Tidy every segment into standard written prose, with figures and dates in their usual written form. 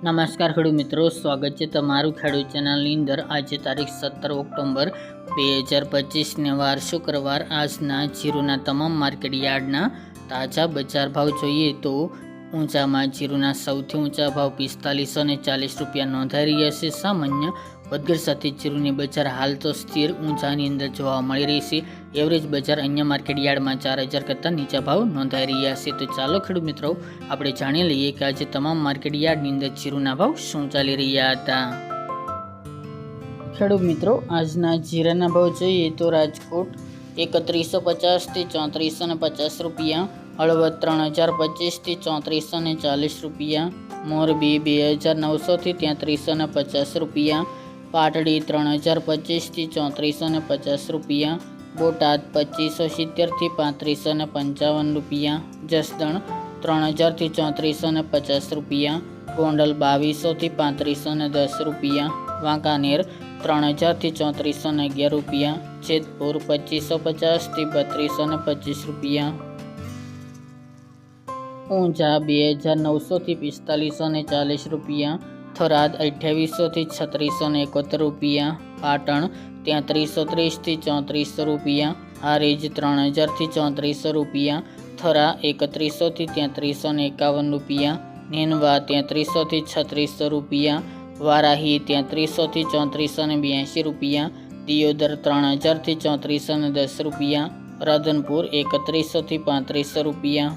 નમસ્કાર ખેડૂત મિત્રો, સ્વાગત છે તમારું ખેડૂત ચેનલની અંદર। આજે તારીખ 17 ઓક્ટોબર 2025 ને વાર શુક્રવાર। આજના જીરુના તમામ માર્કેટ યાર્ડના તાજા બજાર ભાવ જોઈએ તો ઊંચામાં જીરુના સૌથી ઊંચા ભાવ 4540 રૂપિયા નોંધાઈ રહ્યા છે। સામાન્ય વધઘટ સાથે જીરુની બજાર હાલ તો સ્થિર ઊંચાની અંદર જોવા મળી રહી છે। એવરેજ બજાર અન્ય માર્કેટ યાર્ડમાં 4000 કરતાં નીચા ભાવ નોંધાઈ રહ્યા છે। તો ચાલો ખેડૂત મિત્રો આપણે જાણી લઈએ કે આજે તમામ માર્કેટ યાર્ડની અંદર જીરુના ભાવ શું ચાલી રહ્યા હતા। ખેડૂત મિત્રો આજના જીરાના ભાવ જોઈએ તો રાજકોટ 3150 થી 3450 રૂપિયા, હળવદ 3025 થી 3440 રૂપિયા, મોરબી 2900 થી 3350 રૂપિયા, પાટડી 3025 થી 3450 રૂપિયા, બોટાદ 2570 થી 3555 રૂપિયા, જસદણ 3000 થી 3450 રૂપિયા, ગોંડલ 2200 થી 3510 રૂપિયા, વાંકાનેર 3000 થી 3411 રૂપિયા, જેતપુર 2550 થી 3225 રૂપિયા, ઊંઝા 2900 થી 4540 રૂપિયા, થરાદ 2800 થી 3671 રૂપિયા, પાટણ 3330 થી 3400 રૂપિયા, હારીજ 3000 થી 3400 રૂપિયા, થરા 3100 થી 3351 રૂપિયા, નેનવા 3300 થી 3600 રૂપિયા, વારાહી 3300 થી 3482 રૂપિયા, દિયોદર 3000 થી 3410 રૂપિયા, રાધનપુર 3100 થી 3500 રૂપિયા,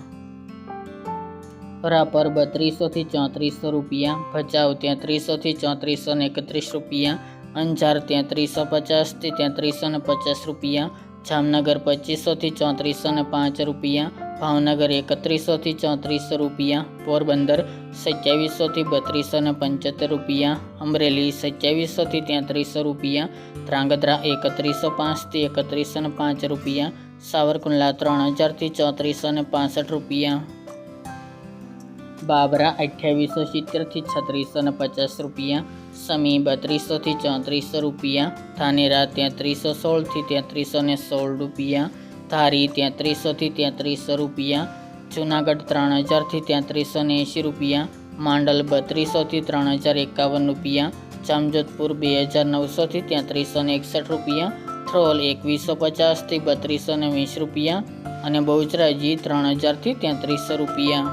રાપર 3200 થી 3400 રૂપિયા, ભચાઉ 3300 થી 3431 રૂપિયા, અંજાર 3350 થી 3350 રૂપિયા, જામનગર 2500 થી 3405 રૂપિયા, ભાવનગર 3100 થી 3400 રૂપિયા, પોરબંદર 2700 થી 3275 રૂપિયા, અમરેલી 2700 થી 3300 રૂપિયા, ધ્રાંગધ્રા 3105 થી 3105 રૂપિયા, સાવરકુંડલા 3000 થી 3465 રૂપિયા, બાબરા 2870 થી 3650 રૂપિયા, સમી 3200 થી 3400 રૂપિયા, ધાનેરા 3316 થી 3316 રૂપિયા, ધારી 3300 થી 3300 રૂપિયા, જૂનાગઢ 3000 થી 3380 રૂપિયા, માંડલ 3200 થી 3051 રૂપિયા, જામજોધપુર 2900 થી 3361 રૂપિયા, થ્રોલ 2150 થી 3220 રૂપિયા અને બહુચરાજી 3000 થી 3300 રૂપિયા।